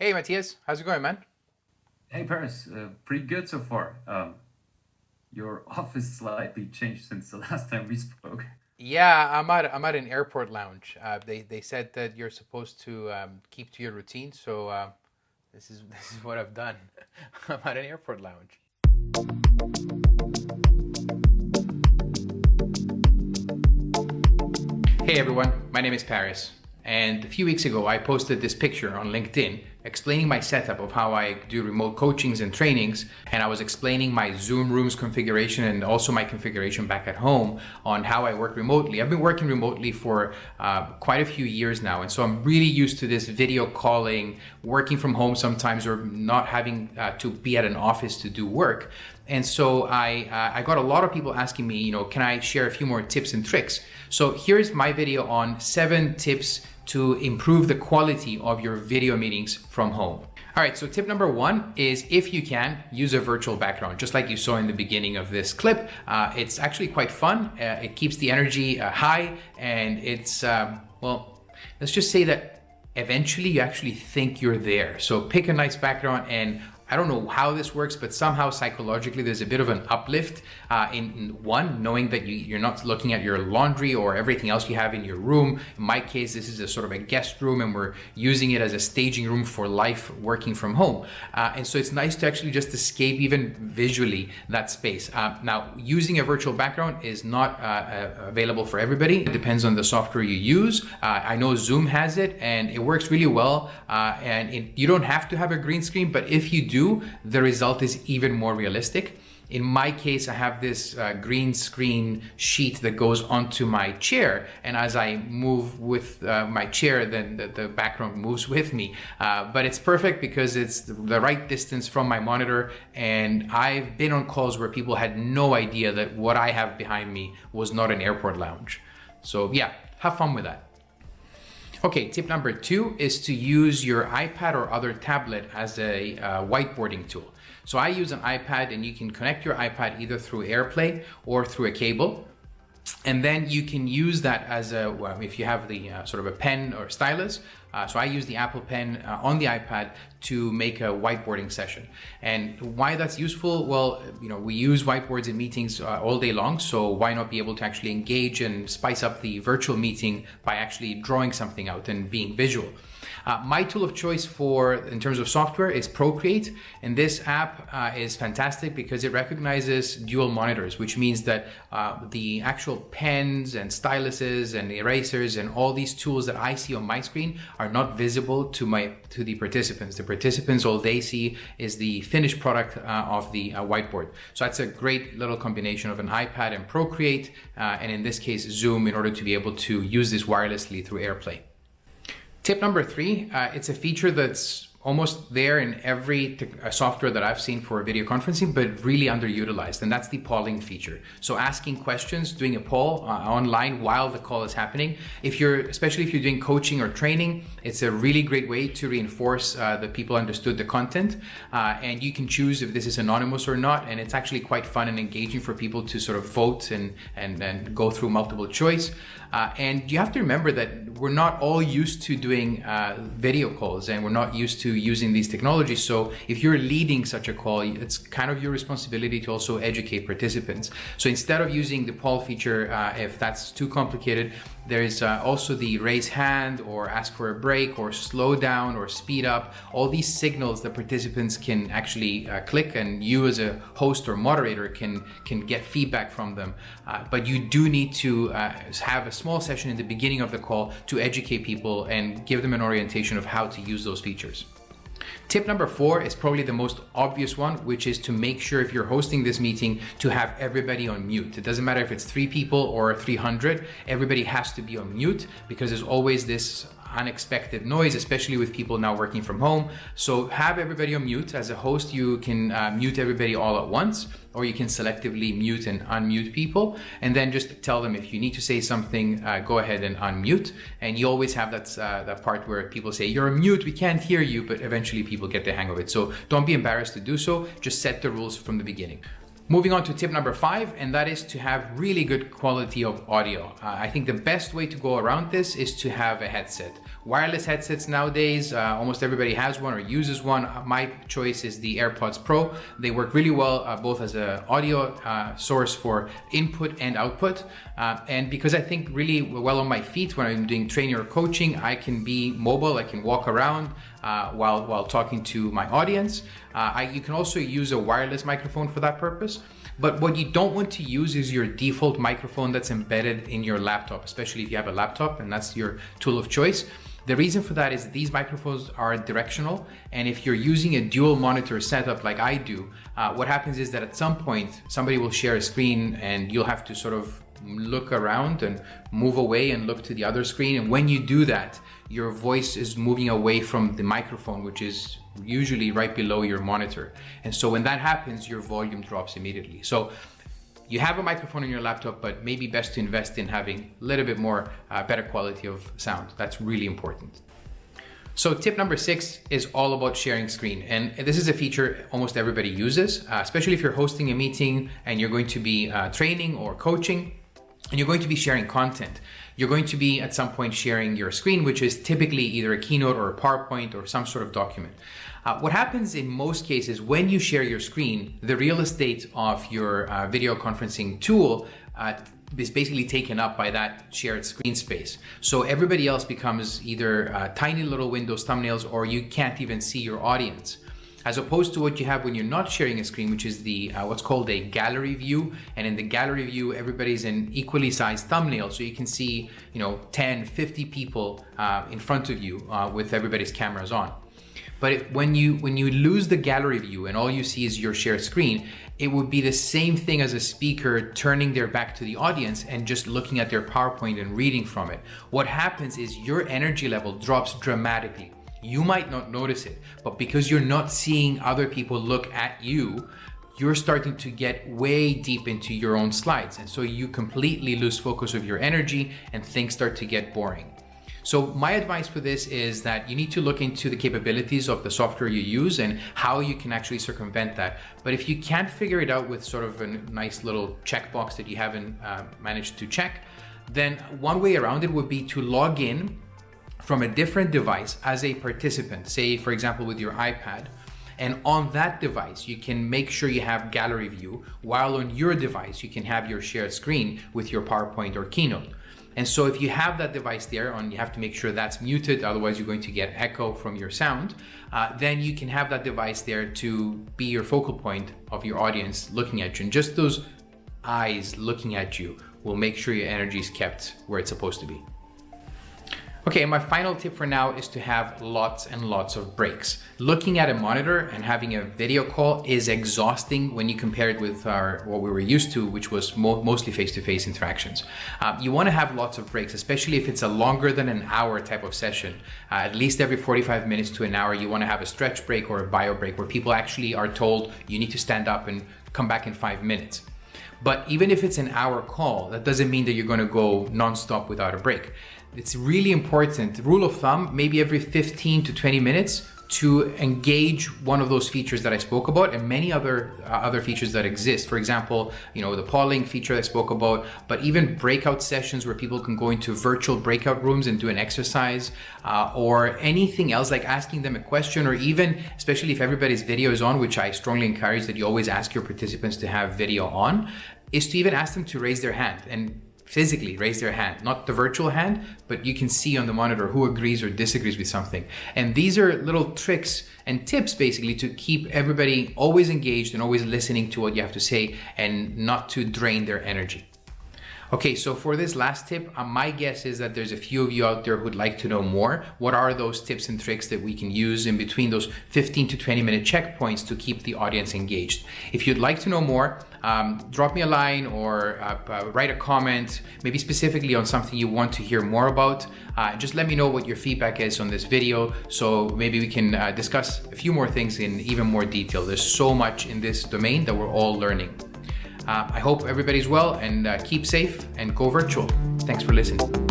Hey Matthias, how's it going, man? Hey Paris, pretty good so far. Your office slightly changed since the last time we spoke. Yeah, I'm at an airport lounge. They said that you're supposed to keep to your routine, so this is what I've done. I'm at an airport lounge. Hey everyone, my name is Paris, and a few weeks ago I posted this picture on LinkedIn explaining my setup of how I do remote coachings and trainings, and I was explaining my Zoom rooms configuration and also my configuration back at home on how I work remotely. I've been working remotely for quite a few years now, and so I'm really used to this video calling, working from home sometimes, or not having to be at an office to do work. And so I got a lot of people asking me, can I share a few more tips and tricks? So here's my video on 7 tips to improve the quality of your video meetings from home. All right, so tip number 1 is, if you can, use a virtual background, just like you saw in the beginning of this clip. It's actually quite fun. It keeps the energy high, and it's, let's just say that eventually you actually think you're there. So pick a nice background, and I don't know how this works, but somehow psychologically there's a bit of an uplift in one, knowing that you're not looking at your laundry or everything else you have in your room. In my case, this is a sort of a guest room, and we're using it as a staging room for life working from home. And so it's nice to actually just escape even visually that space. Now, using a virtual background is not available for everybody. It depends on the software you use. I know Zoom has it, and it works really well. You don't have to have a green screen, but if you do, the result is even more realistic. In my case, I have this green screen sheet that goes onto my chair, and as I move with my chair, then the background moves with me. But it's perfect because it's the right distance from my monitor, and I've been on calls where people had no idea that what I have behind me was not an airport lounge. So yeah, have fun with that. Okay, tip number 2 is to use your iPad or other tablet as a whiteboarding tool. So I use an iPad, and you can connect your iPad either through AirPlay or through a cable. And then you can use that as if you have the sort of a pen or stylus. So I use the Apple Pen on the iPad to make a whiteboarding session. And why that's useful? Well, we use whiteboards in meetings all day long. So why not be able to actually engage and spice up the virtual meeting by actually drawing something out and being visual? My tool of choice in terms of software is Procreate, and this app is fantastic because it recognizes dual monitors, which means that the actual pens and styluses and erasers and all these tools that I see on my screen are not visible to the participants. The participants, all they see is the finished product of the whiteboard. So that's a great little combination of an iPad and Procreate, and in this case Zoom, in order to be able to use this wirelessly through AirPlay. Tip number 3, it's a feature that's almost there in every software that I've seen for video conferencing, but really underutilized, and that's the polling feature. So asking questions, doing a poll online while the call is happening. Especially if you're doing coaching or training, it's a really great way to reinforce that people understood the content, and you can choose if this is anonymous or not, and it's actually quite fun and engaging for people to sort of vote and go through multiple choice. And you have to remember that we're not all used to doing video calls, and we're not used to using these technologies. So if you're leading such a call, it's kind of your responsibility to also educate participants. So instead of using the poll feature, if that's too complicated, there's also the raise hand or ask for a break or slow down or speed up. All these signals that participants can actually click, and you as a host or moderator can get feedback from them. But you do need to have a small session in the beginning of the call to educate people and give them an orientation of how to use those features. Tip number 4 is probably the most obvious one, which is to make sure, if you're hosting this meeting, to have everybody on mute. It doesn't matter if it's 3 people or 300, everybody has to be on mute, because there's always this unexpected noise, especially with people now working from home. So have everybody on mute. As a host, you can mute everybody all at once, or you can selectively mute and unmute people, and then just tell them if you need to say something, go ahead and unmute. And you always have that part where people say, you're on mute, we can't hear you, but eventually people get the hang of it. So don't be embarrassed to do so. Just set the rules from the beginning. Moving on to tip number 5, and that is to have really good quality of audio. I think the best way to go around this is to have a headset. Wireless headsets nowadays, almost everybody has one or uses one. My choice is the AirPods Pro. They work really well both as an audio source for input and output. And because I think really well on my feet when I'm doing training or coaching, I can be mobile, I can walk around while talking to my audience. You can also use a wireless microphone for that purpose. But what you don't want to use is your default microphone that's embedded in your laptop, especially if you have a laptop and that's your tool of choice. The reason for that is these microphones are directional, and if you're using a dual monitor setup like I do, what happens is that at some point somebody will share a screen and you'll have to sort of look around and move away and look to the other screen, and when you do that, your voice is moving away from the microphone, which is usually right below your monitor. And so when that happens, your volume drops immediately. So you have a microphone on your laptop, but maybe best to invest in having a little bit more better quality of sound. That's really important. So tip number 6 is all about sharing screen. And this is a feature almost everybody uses, especially if you're hosting a meeting and you're going to be training or coaching, and you're going to be sharing content. You're going to be at some point sharing your screen, which is typically either a keynote or a PowerPoint or some sort of document. What happens in most cases when you share your screen, the real estate of your video conferencing tool is basically taken up by that shared screen space. So everybody else becomes either tiny little windows, thumbnails, or you can't even see your audience. As opposed to what you have when you're not sharing a screen, which is the what's called a gallery view. And in the gallery view, everybody's in equally sized thumbnail. So you can see, 10, 50 people in front of you with everybody's cameras on. But when you lose the gallery view and all you see is your shared screen, it would be the same thing as a speaker turning their back to the audience and just looking at their PowerPoint and reading from it. What happens is your energy level drops dramatically. You might not notice it, but because you're not seeing other people look at you, you're starting to get way deep into your own slides. And so you completely lose focus of your energy and things start to get boring. So my advice for this is that you need to look into the capabilities of the software you use and how you can actually circumvent that. But if you can't figure it out with sort of a nice little checkbox that you haven't managed to check, then one way around it would be to log in from a different device as a participant, say for example with your iPad, and on that device you can make sure you have gallery view, while on your device you can have your shared screen with your PowerPoint or keynote. And so if you have that device there, and you have to make sure that's muted, otherwise you're going to get echo from your sound, then you can have that device there to be your focal point of your audience looking at you. And just those eyes looking at you will make sure your energy is kept where it's supposed to be. Okay, my final tip for now is to have lots and lots of breaks. Looking at a monitor and having a video call is exhausting when you compare it with what we were used to, which was mostly face-to-face interactions. You want to have lots of breaks, especially if it's a longer than an hour type of session. At least every 45 minutes to an hour, you want to have a stretch break or a bio break where people actually are told you need to stand up and come back in 5 minutes. But even if it's an hour call, that doesn't mean that you're going to go nonstop without a break. It's really important, rule of thumb, maybe every 15 to 20 minutes to engage one of those features that I spoke about and many other features that exist. For example, the polling feature I spoke about, but even breakout sessions where people can go into virtual breakout rooms and do an exercise, or anything else like asking them a question, or even, especially if everybody's video is on, which I strongly encourage that you always ask your participants to have video on, is to even ask them to raise their hand and physically raise their hand, not the virtual hand, but you can see on the monitor who agrees or disagrees with something. And these are little tricks and tips basically to keep everybody always engaged and always listening to what you have to say and not to drain their energy. Okay, so for this last tip, my guess is that there's a few of you out there who'd like to know more. What are those tips and tricks that we can use in between those 15 to 20 minute checkpoints to keep the audience engaged? If you'd like to know more, drop me a line or write a comment, maybe specifically on something you want to hear more about. Just let me know what your feedback is on this video, so maybe we can discuss a few more things in even more detail. There's so much in this domain that we're all learning. I hope everybody's well, and keep safe and go virtual. Thanks for listening.